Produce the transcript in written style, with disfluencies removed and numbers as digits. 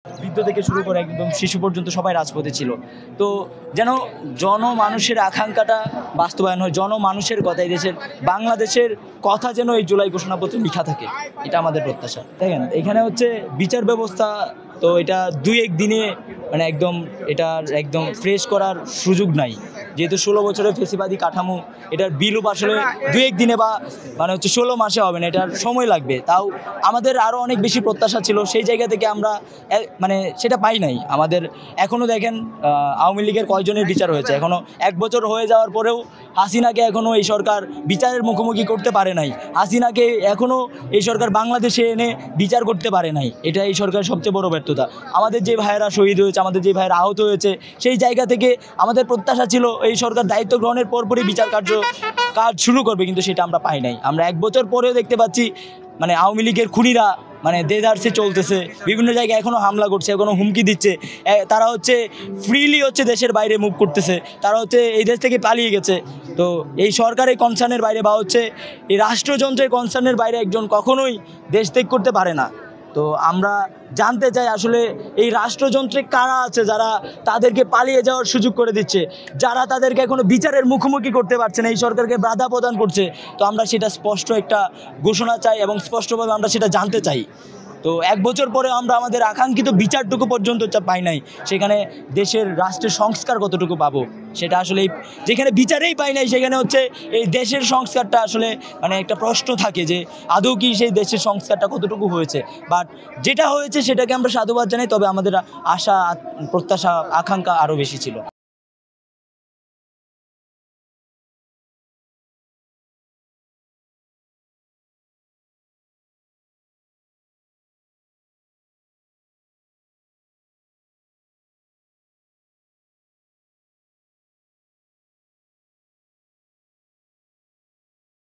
বৃদ্ধ থেকে শুরু করে একদম শিশু পর্যন্ত সবাই রাজপথে ছিল। তো যেন জনমানুষের আকাঙ্ক্ষাটা বাস্তবায়ন হয়, জনমানুষের কথা, এই দেশের বাংলাদেশের কথা যেন এই জুলাই ঘোষণাপত্রে লেখা থাকে, এটা আমাদের প্রত্যাশা। দেখেন এখানে হচ্ছে বিচার ব্যবস্থা, তো এটা ২-১ দিনে মানে একদম এটার একদম ফ্রেশ করার সুযোগ নাই, যেহেতু ১৬ বছরের ফেসিবাদী কাঠামো, এটার বিলুপ আসলে ২-১ দিনে বা মানে হচ্ছে ১৬ মাসে হবে না, এটার সময় লাগবে। তাও আমাদের আরও অনেক বেশি প্রত্যাশা ছিল, সেই জায়গা থেকে আমরা মানে সেটা পাই নাই। আমাদের এখনও দেখেন আওয়ামী লীগের কয়জনের বিচার হয়েছে, এখনও ১ বছর হয়ে যাওয়ার পরেও হাসিনাকে এখনও এই সরকার বিচারের মুখোমুখি করতে পারে নাই। হাসিনাকে এখনও এই সরকার বাংলাদেশে এনে বিচার করতে পারে নাই, এটা এই সরকারের সবচেয়ে বড় ব্যর্থতা। আমাদের যে ভাইয়েরা শহীদ হয়েছে, আমাদের যে ভাইয়েরা আহত হয়েছে, সেই জায়গা থেকে আমাদের প্রত্যাশা ছিল এই সরকার দায়িত্ব গ্রহণের পরপরই বিচার কাজ শুরু করবে, কিন্তু সেটা আমরা পাই নাই। আমরা ১ বছর পরেও দেখতে পাচ্ছি মানে আওয়ামী লীগের খুনিরা মানে দেদারসে চলতেছে, বিভিন্ন জায়গায় এখনও হামলা করছে, এখনও হুমকি দিচ্ছে। তারা হচ্ছে ফ্রিলি হচ্ছে দেশের বাইরে মুভ করতেছে, তারা হচ্ছে এই দেশ থেকে পালিয়ে গেছে। তো এই সরকারের কনসার্নের বাইরে বা হচ্ছে এই রাষ্ট্রযন্ত্রের কনসার্নের বাইরে একজন কখনোই দেশ ত্যাগ করতে পারে না। তো আমরা জানতে চাই আসলে এই রাষ্ট্রযন্ত্রে কারা আছে যারা তাদেরকে পালিয়ে যাওয়ার সুযোগ করে দিচ্ছে, যারা তাদেরকে এখনো বিচারের মুখোমুখি করতে পারছে না, এই সরকারকে বাধা প্রদান করছে। তো আমরা সেটা স্পষ্ট একটা ঘোষণা চাই এবং স্পষ্টভাবে আমরা সেটা জানতে চাই। তো ১ বছর পরে আমরা আমাদের আকাঙ্ক্ষিত বিচারটুকু পর্যন্ত পাই নাই, সেখানে দেশের রাষ্ট্রের সংস্কার কতটুকু পাবো সেটা আসলে যেখানে বিচারেই পাই নাই, সেখানে হচ্ছে এই দেশের সংস্কারটা আসলে মানে একটা প্রশ্ন থাকে যে আদৌ কি সেই দেশের সংস্কারটা কতটুকু হয়েছে। বাট যেটা হয়েছে সেটাকে আমরা সাধুবাদ জানাই, তবে আমাদের আশা, প্রত্যাশা, আকাঙ্ক্ষা আরও বেশি ছিল।